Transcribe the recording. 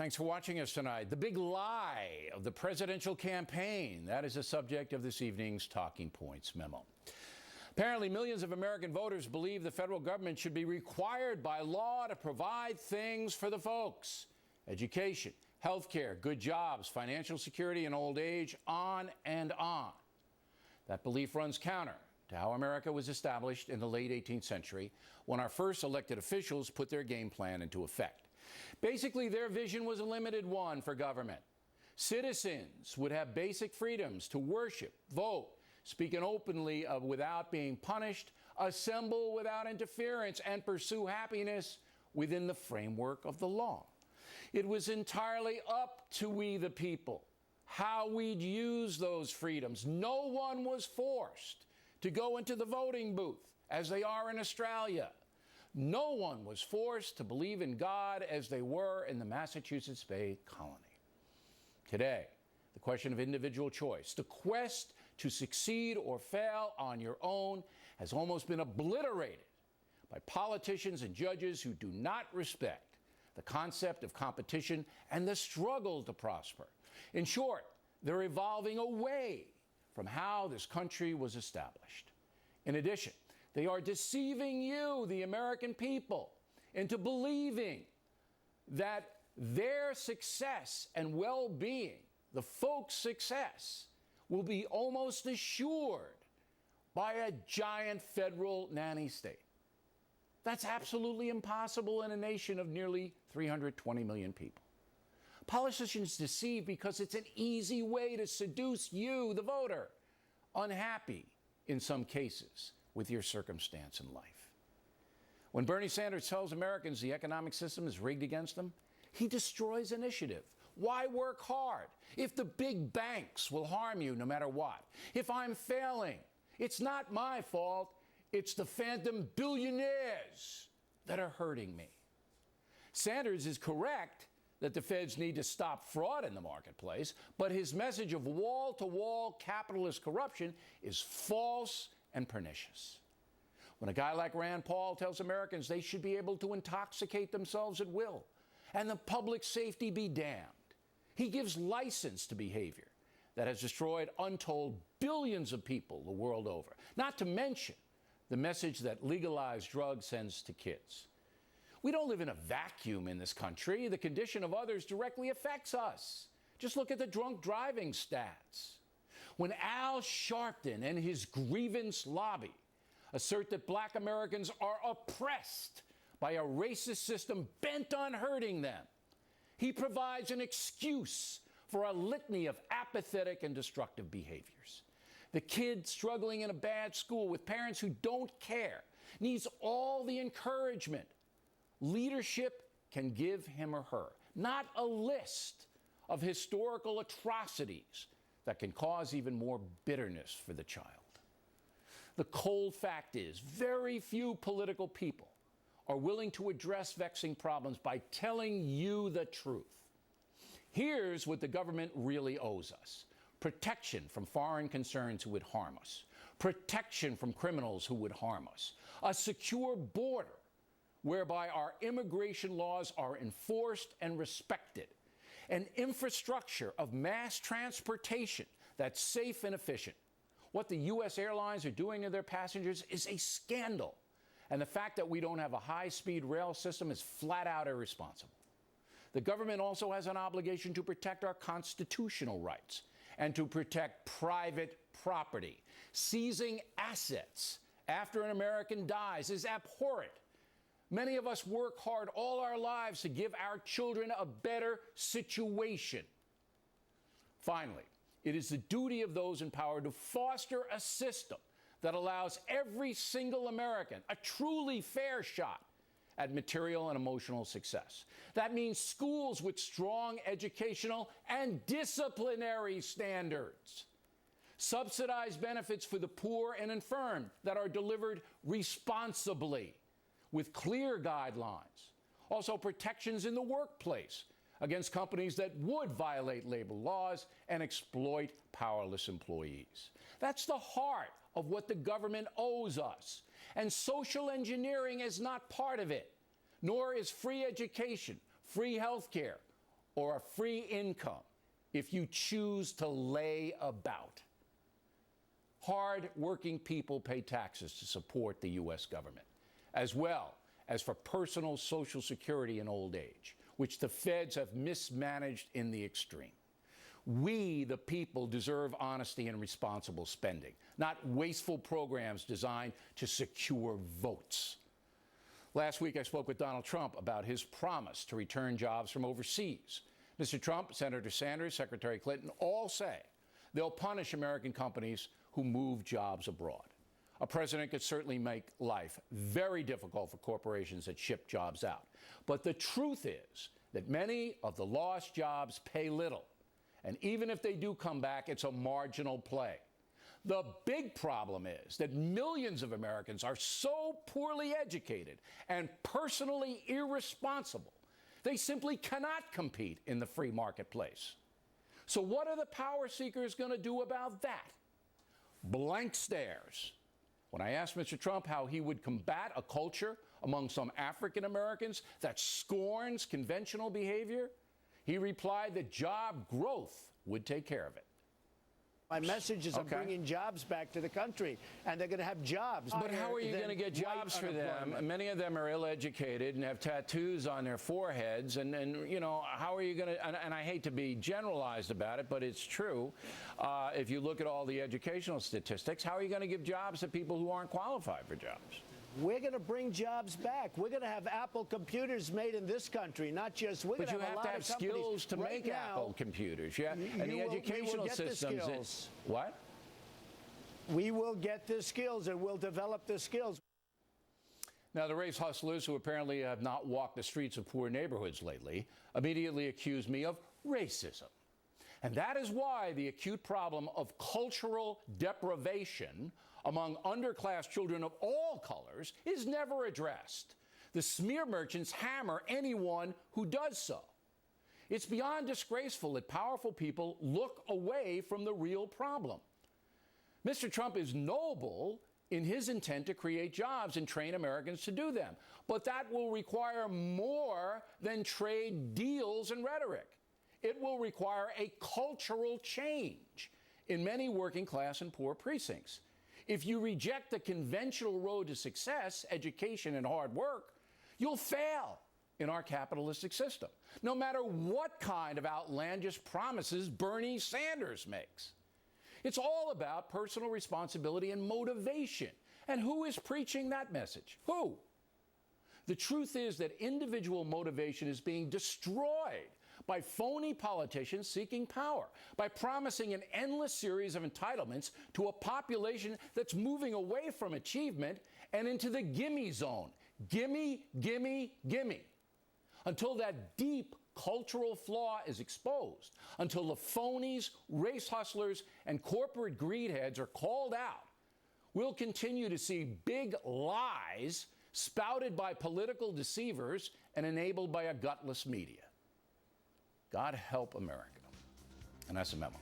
Thanks for watching us tonight. The big lie of the presidential campaign. That is the subject of this evening's Talking Points memo. Apparently, millions of American voters believe the federal government should be required by law to provide things for the folks. Education, health care, good jobs, financial security in old age, on and on. That belief runs counter to how America was established in the late 18th century when our first elected officials put their game plan into effect. Basically, their vision was a limited one for government. Citizens would have basic freedoms to worship, vote, speak openly without being punished, assemble without interference, and pursue happiness within the framework of the law. It was entirely up to we the people how we'd use those freedoms. No one was forced to go into the voting booth as they are in Australia. No one was forced to believe in God as they were in the Massachusetts Bay Colony. Today, the question of individual choice, the quest to succeed or fail on your own, has almost been obliterated by politicians and judges who do not respect the concept of competition and the struggle to prosper. In short, they're evolving away from how this country was established. In addition, they are deceiving you, the American people, into believing that their success and well-being, the folks' success, will be almost assured by a giant federal nanny state. That's absolutely impossible in a nation of nearly 320 million people. Politicians deceive because it's an easy way to seduce you, the voter, unhappy in some cases with your circumstance in life. When Bernie Sanders tells Americans the economic system is rigged against them, he destroys initiative. Why work hard if the big banks will harm you no matter what? If I'm failing, it's not my fault. It's the phantom billionaires that are hurting me. Sanders is correct that the feds need to stop fraud in the marketplace, but his message of wall-to-wall capitalist corruption is false and pernicious. When a guy like Rand Paul tells Americans they should be able to intoxicate themselves at will, and the public safety be damned, he gives license to behavior that has destroyed untold billions of people the world over, not to mention the message that legalized drugs sends to kids. We don't live in a vacuum in this country. The condition of others directly affects us. Just look at the drunk driving stats. When Al Sharpton and his grievance lobby assert that black Americans are oppressed by a racist system bent on hurting them, he provides an excuse for a litany of apathetic and destructive behaviors. The kid struggling in a bad school with parents who don't care needs all the encouragement leadership can give him or her, not a list of historical atrocities that can cause even more bitterness for the child. The cold fact is, very few political people are willing to address vexing problems by telling you the truth. Here's what the government really owes us: protection from foreign concerns who would harm us, protection from criminals who would harm us, a secure border whereby our immigration laws are enforced and respected, an infrastructure of mass transportation that's safe and efficient. What the U.S. airlines are doing to their passengers is a scandal, and the fact that we don't have a high-speed rail system is flat out irresponsible. The government also has an obligation to protect our constitutional rights and to protect private property. Seizing assets after an American dies is abhorrent. Many of us work hard all our lives to give our children a better situation. Finally, it is the duty of those in power to foster a system that allows every single American a truly fair shot at material and emotional success. That means schools with strong educational and disciplinary standards, subsidized benefits for the poor and infirm that are delivered responsibly, with clear guidelines. Also, protections in the workplace against companies that would violate labor laws and exploit powerless employees. That's the heart of what the government owes us. And social engineering is not part of it, nor is free education, free health care, or a free income if you choose to lay about. Hard-working people pay taxes to support the U.S. government, as well as for personal Social Security in old age, which the feds have mismanaged in the extreme. We, the people, deserve honesty and responsible spending, not wasteful programs designed to secure votes. Last week, I spoke with Donald Trump about his promise to return jobs from overseas. Mr. Trump, Senator Sanders, Secretary Clinton all say they'll punish American companies who move jobs abroad. A president could certainly make life very difficult for corporations that ship jobs out. But the truth is that many of the lost jobs pay little. And even if they do come back, it's a marginal play. The big problem is that millions of Americans are so poorly educated and personally irresponsible, they simply cannot compete in the free marketplace. So what are the power seekers going to do about that? Blank stares. When I asked Mr. Trump how he would combat a culture among some African Americans that scorns conventional behavior, he replied that job growth would take care of it. My message is I'm bringing jobs back to the country, and they're going to have jobs. But how are you going to get jobs for them? Many of them are ill-educated and have tattoos on their foreheads, and you know, how are you going to, and I hate to be generalized about it, but it's true. If you look at all the educational statistics, how are you going to give jobs to people who aren't qualified for jobs? We're going to bring jobs back. We're going to have Apple computers made in this country, not just we're going to have a lot of companies. But you have to have skills to make Apple computers, yeah? And the educational systems. What? We will get the skills, and we'll develop the skills. Now, the race hustlers, who apparently have not walked the streets of poor neighborhoods lately, immediately accuse me of racism. And that is why the acute problem of cultural deprivation among underclass children of all colors is never addressed. The smear merchants hammer anyone who does so. It's beyond disgraceful that powerful people look away from the real problem. Mr. Trump is noble in his intent to create jobs and train Americans to do them, but that will require more than trade deals and rhetoric. It will require a cultural change in many working class and poor precincts. If you reject the conventional road to success, education, and hard work, you'll fail in our capitalistic system, no matter what kind of outlandish promises Bernie Sanders makes. It's all about personal responsibility and motivation. And who is preaching that message? Who? The truth is that individual motivation is being destroyed by phony politicians seeking power, by promising an endless series of entitlements to a population that's moving away from achievement and into the gimme zone. Gimme, gimme, gimme. Until that deep cultural flaw is exposed, until the phonies, race hustlers, and corporate greedheads are called out, we'll continue to see big lies spouted by political deceivers and enabled by a gutless media. God help America. And that's a memo.